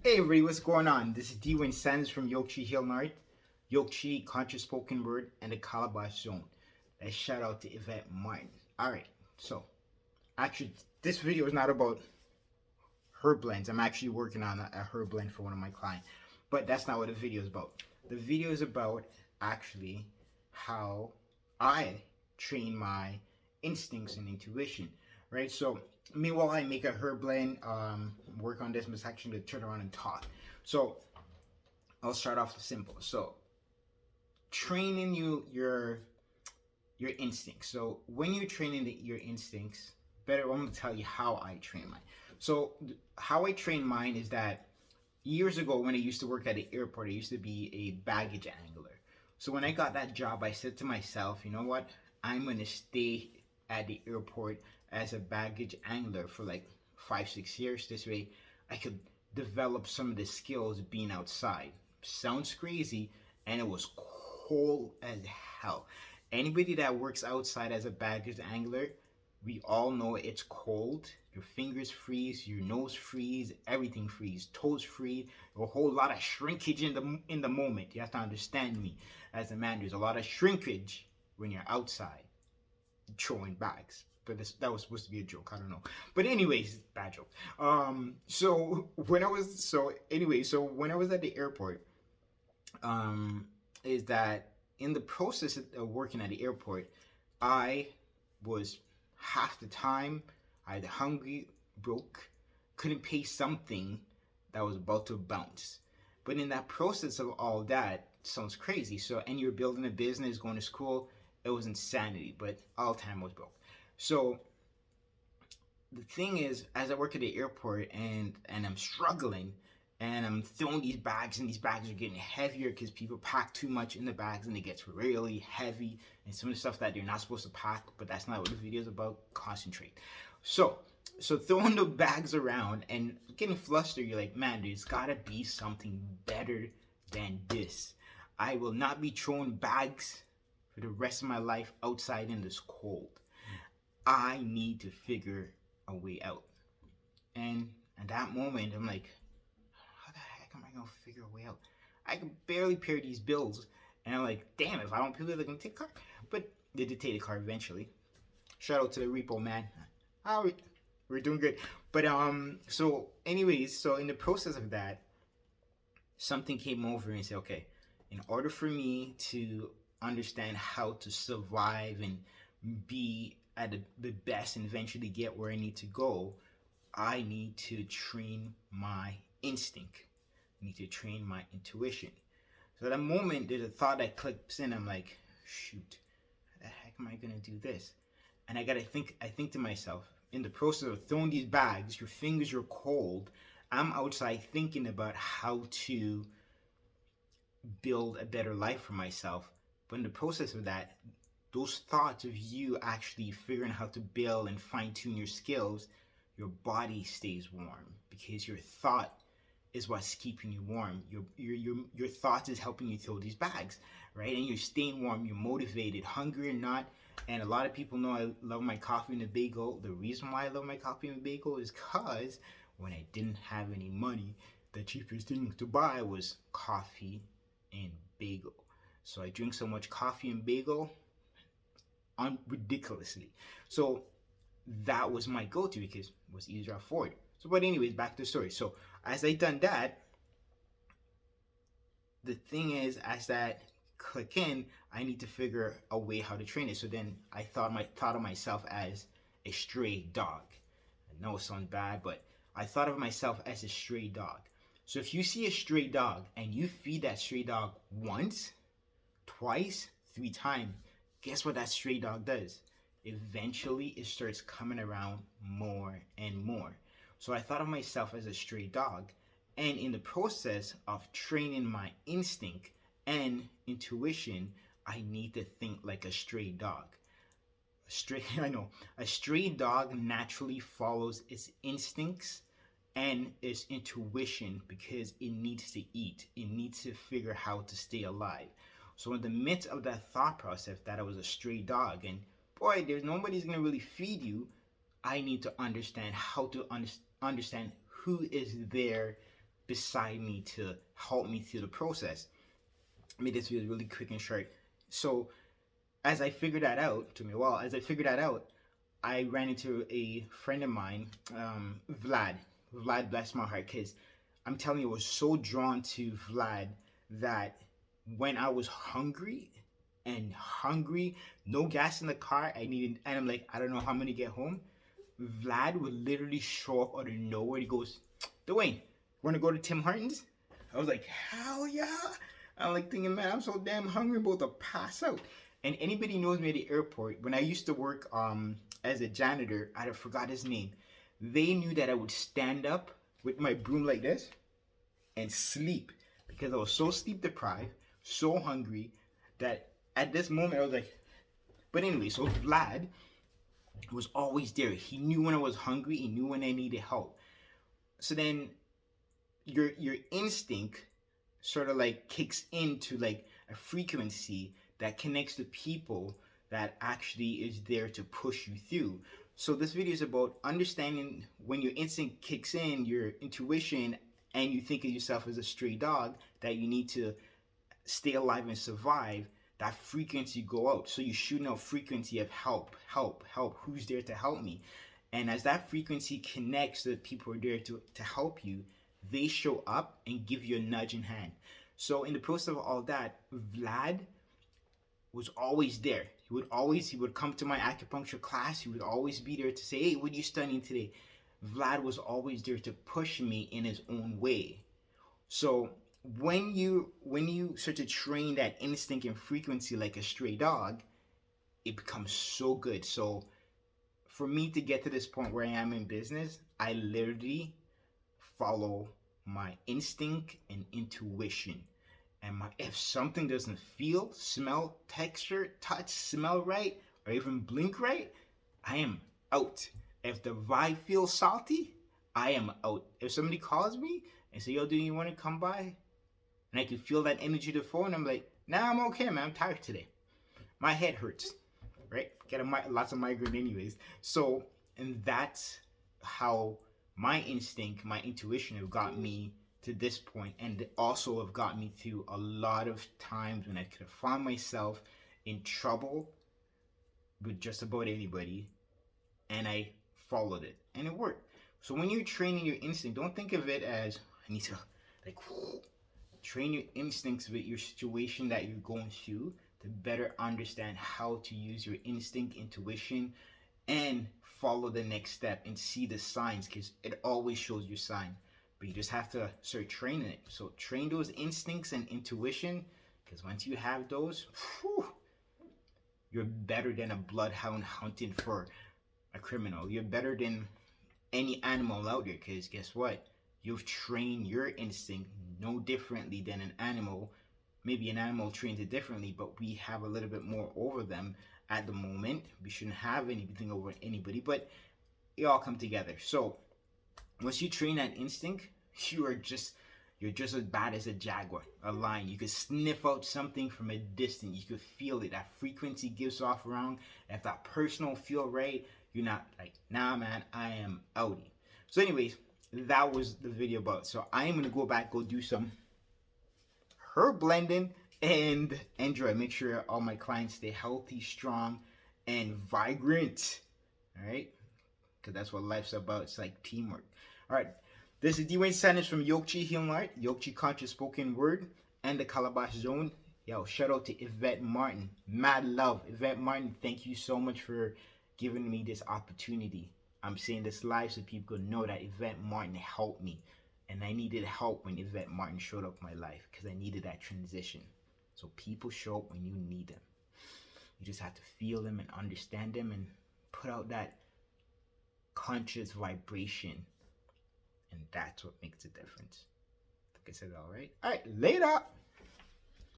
Hey everybody, what's going on? This is D-Win Sanders from Yokchi-Conscious Spoken Word, and the Calabash Zone. A shout out to Yvette Martin. Alright, so actually this video is not about herb blends. I'm actually working on a herb blend for one of my clients. But that's not what the video is about. The video is about actually how I train my instincts and intuition. Right? So meanwhile I make a herb blend, work on this, I'm just actually gonna turn around and talk. So I'll start off simple. So training your instincts. So when you're training your instincts, better I'm gonna tell you how I train mine. So how I train mine is that years ago when I used to work at the airport, I used to be a baggage angler. So when I got that job, I said to myself, you know what? I'm gonna stay at the airport as a baggage angler for like 5-6 years. This way I could develop some of the skills being outside. Sounds crazy, and it was cold as hell. Anybody that works outside as a baggage angler, we all know it's cold. Your fingers freeze, your nose freeze, everything freeze, toes freeze. A whole lot of shrinkage in the moment. You have to understand me as a man. There's a lot of shrinkage when you're outside throwing bags. But that was supposed to be a joke. I don't know. But anyways, bad joke. So when I was at the airport, is that in the process of working at the airport, I was half the time either hungry, broke, couldn't pay something that was about to bounce. But in that process of all that, sounds crazy. So, and you're building a business, going to school, it was insanity. But all the time I was broke. So the thing is, as I work at the airport and I'm struggling, and I'm throwing these bags, and these bags are getting heavier because people pack too much in the bags and it gets really heavy, and some of the stuff that you're not supposed to pack, but that's not what the video is about. Concentrate. So throwing the bags around and getting flustered, you're like, man, there's gotta be something better than this. I will not be throwing bags for the rest of my life outside in this cold. I need to figure a way out. And at that moment, I'm like, how the heck am I gonna figure a way out? I can barely pay these bills. And I'm like, damn, if I don't pay it, they're gonna take a car. But they did take a car eventually. Shout out to the repo man. We're doing good. But so anyways, so in the process of that, something came over and said, okay, in order for me to understand how to survive and be at the best and eventually get where I need to go, I need to train my instinct. I need to train my intuition. So at that moment, there's a thought that clicks in. I'm like, shoot, how the heck am I gonna do this? And I think to myself, in the process of throwing these bags, your fingers are cold. I'm outside thinking about how to build a better life for myself. But in the process of that, those thoughts of you actually figuring how to build and fine-tune your skills, your body stays warm because your thought is what's keeping you warm. Your thoughts is helping you throw these bags, right? And you're staying warm, you're motivated, hungry or not. And a lot of people know I love my coffee and a bagel. The reason why I love my coffee and a bagel is because when I didn't have any money, the cheapest thing to buy was coffee and bagel. So I drink so much coffee and bagel ridiculously. So that was my go-to because it was easier to afford. So, but anyways, back to the story. So as I done that, the thing is, as that click in, I need to figure a way how to train it. So then I thought of myself as a stray dog. I know it sounds bad, but I thought of myself as a stray dog. So if you see a stray dog and you feed that stray dog once, twice, 3 times, guess what that stray dog does? Eventually it starts coming around more and more. So I thought of myself as a stray dog, and in the process of training my instinct and intuition, I need to think like a stray dog. A stray dog naturally follows its instincts and its intuition because it needs to eat. It needs to figure how to stay alive. So in the midst of that thought process that I was a stray dog, and boy, there's nobody's gonna really feed you, I need to understand how to understand who is there beside me to help me through the process. I made this video really quick and short. So as I figured that out, I ran into a friend of mine, Vlad. Vlad, bless my heart, because I'm telling you, I was so drawn to Vlad that when I was hungry, no gas in the car, and I'm like, I don't know how I'm gonna get home. Vlad would literally show up out of nowhere. He goes, Dwayne, we're gonna go to Tim Hortons? I was like, hell yeah. I'm like thinking, man, I'm so damn hungry, about to pass out. And anybody knows me at the airport, when I used to work as a janitor, I forgot his name. They knew that I would stand up with my broom like this and sleep because I was so sleep deprived, so hungry that at this moment I was like, but anyway, so Vlad was always there. He knew when I was hungry, he knew when I needed help. So then your instinct sort of like kicks into like a frequency that connects to people that actually is there to push you through. So this video is about understanding when your instinct kicks in, your intuition, and you think of yourself as a stray dog, that you need to stay alive and survive, that frequency go out. So you shoot out frequency of help, help, help. Who's there to help me? And as that frequency connects to the people who are there to help you, they show up and give you a nudge in hand. So in the process of all that, Vlad was always there. He would come to my acupuncture class. He would always be there to say, hey, what are you studying today? Vlad was always there to push me in his own way. So when you start to train that instinct and frequency like a stray dog, it becomes so good. So for me to get to this point where I am in business, I literally follow my instinct and intuition. And if something doesn't feel, smell, texture, touch, smell right, or even blink right, I am out. If the vibe feels salty, I am out. If somebody calls me and say, yo, do you want to come by? And I can feel that energy to the phone, I'm like, nah, I'm okay, man. I'm tired today. My head hurts, right? Get lots of migraine anyways. So, and that's how my instinct, my intuition have got me to this point, and also have got me through a lot of times when I could have found myself in trouble with just about anybody, and I followed it, and it worked. So when you're training your instinct, don't think of it as, I need to like train your instincts with your situation that you're going through to better understand how to use your instinct, intuition, and follow the next step and see the signs, because it always shows you sign. But you just have to start training it. So train those instincts and intuition, because once you have those, whew, you're better than a bloodhound hunting for a criminal. You're better than any animal out there, because guess what? You've trained your instinct no differently than an animal. Maybe an animal trains it differently, but we have a little bit more over them at the moment. We shouldn't have anything over anybody, but it all come together. So once you train that instinct, you're just as bad as a jaguar, a lion. You can sniff out something from a distance. You can feel it. That frequency gives off around. If that person don't feel right, you're not like, nah, man, I am outie. So anyways, that was the video about. So I am going to go back, go do some herb blending and enjoy. Make sure all my clients stay healthy, strong, and vibrant. All right? Because that's what life's about. It's like teamwork. All right. This is Dwayne Sanders from Yokchi Healing Art, Yokchi-Conscious Spoken Word, and the Calabash Zone. Yo, shout out to Yvette Martin. Mad love. Yvette Martin, thank you so much for giving me this opportunity. I'm saying this live so people know that Yvette Martin helped me. And I needed help when Yvette Martin showed up in my life, because I needed that transition. So people show up when you need them. You just have to feel them and understand them and put out that conscious vibration. And that's what makes a difference. Like I said, all right. All right, later.